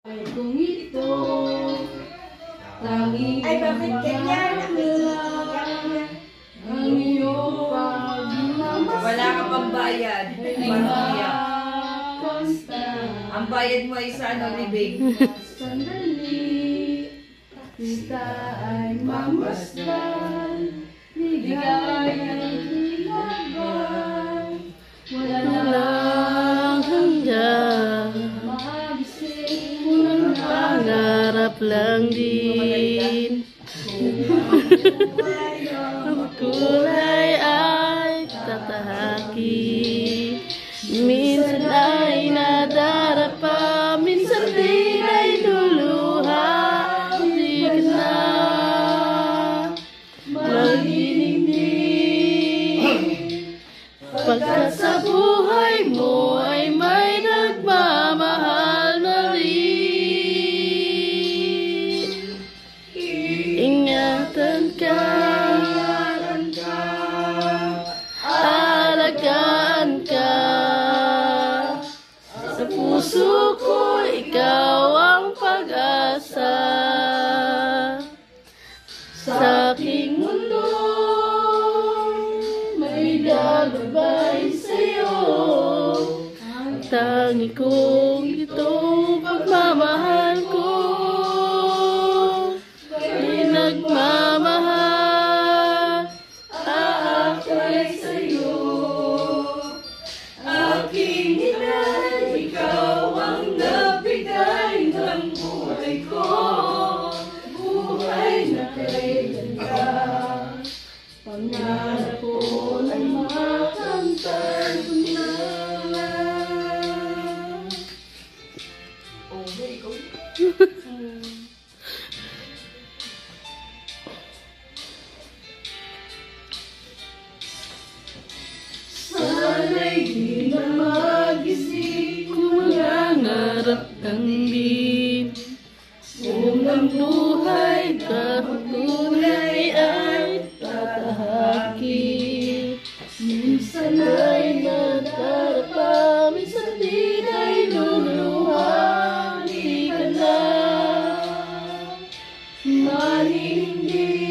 Ay kung ito tanging Ay, bakit ganyan? ang iyong pagmamahal. Wala ka pang bayad. Maruya. Ang bayad mo ay sa libing. Sandali kita ay mamasdan, ligayang ilabay, walang hanggan. Magising mo ng Pangarap lang din. Ang kulay ay tatahaki. Minsan ay nadarapa, minsan din ay luluha. Di ka na mag-inigdig. Pagkat sa buhay mo ay may nagmamahal na rin. Ingatan ka, alagaan ka. Sa puso ko, ikaw ang pag-asa. Sa aking mundo, may gagabay sa'yo. Ang tangi kong itong pagmamahal ko. May nagmamahal, aakay sa'yo. Aking inay, ikaw ang nabigay ng buhay ko. Buhay na kay ganda. Pangarap ko na makamtan ko na. Sana'y di na magising kung mangangarap ng din. Kung ang buhay katunay ay tatahaki. Minsan ay nadarapa, minsan din ay luluha. Di ka na mahihindig.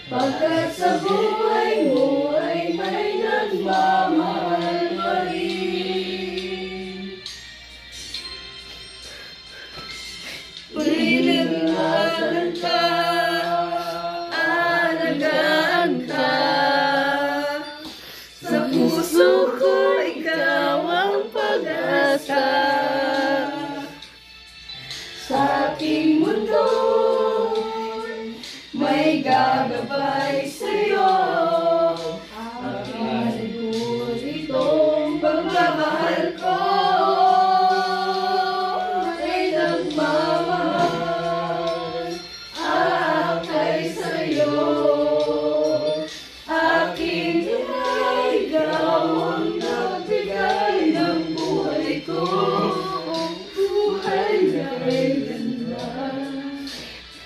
Pagkat sa buhay mo ay may nagmamahal pa rin. Ingatan ka, alagaan ka. Sa puso ko, ikaw ang pag-asa. Sa aking mundo, may gagabay sa'yo. Aking itong pagmamahal ko. May nagmamahal, aakay sa'yo. Aking inay, ikaw ang nagbigay ng buhay ko. Buhay na kay ganda.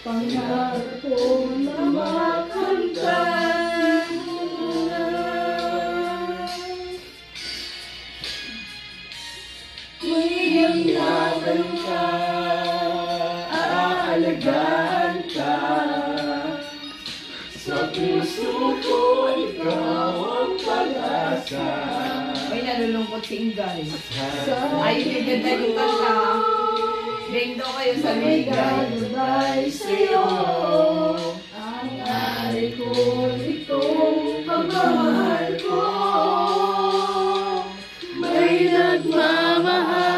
Pangarap ko na makamtan mo na. May ingatan ka, aalagaan ka. Sa puso ko, ikaw ang pag-asa. May nalulungkot si Ingay. Ay, bigyan tayo yung kanta. Bring daw kayo sa May Ingay. gagabay sa'yo. Ang ari ko, itong pagmamahal ko. May nagmamahal,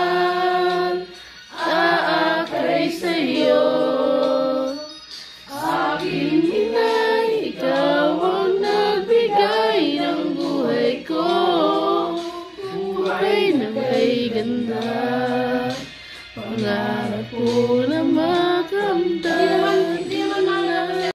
aakay sa'yo. Aking inay, ikaw ang nagbigay ng buhay ko. Buhay na may ganda. Pangarap ko naman